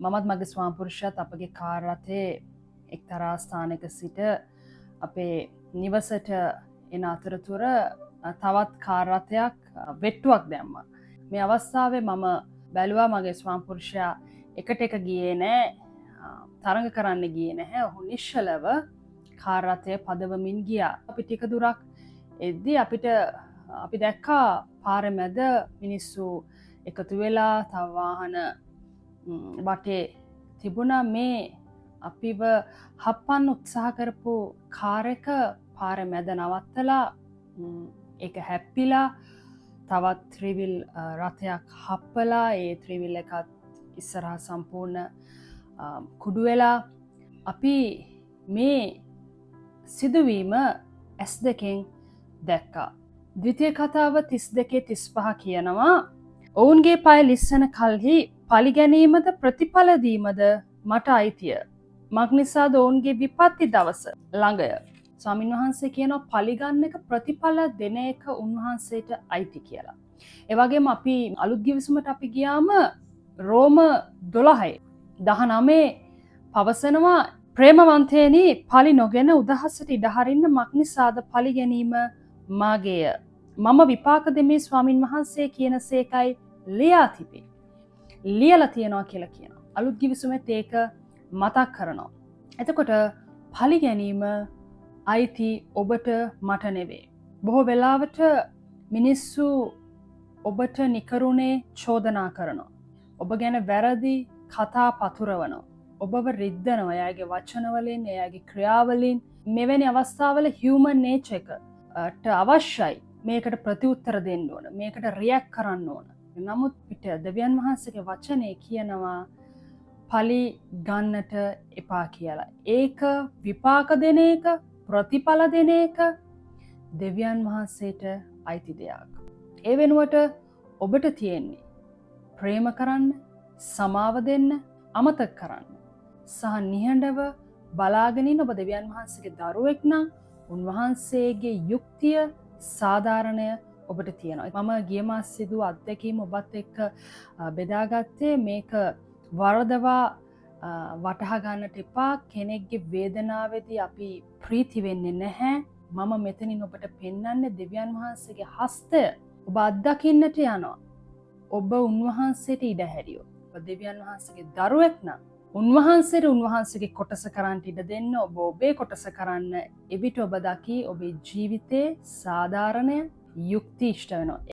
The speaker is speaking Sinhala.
මමත් මගේ ස්වාමිපුරුෂයාත් අපගේ කාර් රථයේ එක්තරා ස්ථානයක සිට අපේ නිවසට එන අතරතුර තවත් කාර් රථයක් වෙට්ටුවක් දැම්මා. මේ අවස්ථාවේ මම බැලුවා මගේ ස්වාමිපුරුෂයා එකට එක ගියේ නෑ, තරඟ කරන්න ගියේ නැහැ. ඔහු නිශ්චලව කාර් රථය පදවමින් ගියා. අපි ටික දුරක් එද්දී අපි දැක්කා පාරේ මැද මිනිස්සු එකතු වෙලා තව වාහන වටේ තිබුණා. මේ අපිව හප්පන්න උත්සාහ කරපු කාර් එක පාරේ මැද නවත්තලා ඒක හැප්පිලා තවත් ත්‍රිවිල් රථයක් හප්පලා ඒ ත්‍රිවිල් එකත් ඉස්සරහා සම්පූර්ණ කුඩු වෙලා. අපි මේ සිදුවීම S2 දැක්කා. ද්විතීය කතාව 32:35 කියනවා ඔවුන්ගේ පය ලිස්සන කල්හි පලිගැනීමද ප්‍රතිඵල දීමද මට අයිතිය. මක් නිසාද ඔවුන්ගේ විපත්ති දවස ළඟය. ස්වාමින් වහන්සේ කියනවා පලිගන්න එක ප්‍රතිඵල දෙන එක උන්වහන්සේට අයිති කියලා. ඒ වගේම අපි අලුත් ගිවිසුමට අපි ගියාම රෝම 12:19 පවසනවා ප්‍රේමවන්තයනි පලි නොගෙන උදහසට ඉඩහරින්න මක් නිසාද පලි ගැනීම මාගේය. මම විපාක දෙමේ ස්වාමින් වහන්සේ කියන සේකයි ලියා තිබේ. ලියලා තියනවා කියලා කියනවා. අලුත් ගිවිසුමෙත් ඒක මතක් කරනවා. එතකොට පලි ගැනීම අයිති ඔබට මට නෙවේ. බොහෝ වෙලාවට මිනිස්සු ඔබට නිකරුණේ චෝදනා කරනවා. ඔබ ගැන වැරදි කතා පතුරවනවා. ඔබව රිද්දනවා එයාගේ වචනවලින්, එයාගේ ක්‍රියාවලින්. මෙවැනි අවස්ථාවල හියුමන් නේචර් එකට අවශ්‍යයි මේකට ප්‍රතිඋත්තර දෙන්න ඕන. මේකට රියැක්ට් කරන්න ඕන. නමුත් පිට දෙවියන් වහන්සේගේ වචනේ කියනවා පලි ගන්නට එපා කියලා. ඒක විපාක දෙන එක, ප්‍රතිඵල දෙන එක දෙවියන් වහන්සේට අයිති දෙයක්. ඒ වෙනුවට ඔබට තියෙන්නේ ප්‍රේම කරන්න, සමාව දෙන්න, අමතක කරන්න සහ නිහඬව බලාගෙන ඔබ දෙවියන් වහන්සේගේ දරුවෙක් නම් උන්වහන්සේගේ යුක්තිය සාධාරණය ඔබට තියෙනවා. මම ගිය මාස සිදු අත්දැකීම ඔබත් එක්ක බෙදාගත්තේ මේක වරදවා වටහා ගන්නට එපා. කෙනෙක්ගේ වේදනාවේදී අපි ප්‍රීති වෙන්නේ නැහැ. මම මෙතනින් ඔබට පෙන්වන්නේ දෙවියන් වහන්සේගේ හස්තය ඔබ අත්දකින්නට යනවා. ඔබ උන්වහන්සේට ඉඩ හැරියෝ. ඔබ දෙවියන් වහන්සේගේ දරුවෙක් නම් උන්වහන්සේට උන්වහන්සේගේ කොටස කරන්න ඉඩ දෙන්න. ඔබ ඔබේ කොටස කරන්න. එවිට ඔබ දකි ඔබේ ජීවිතේ සාධාරණය යුක්ති ඉෂ්ට වෙනවා.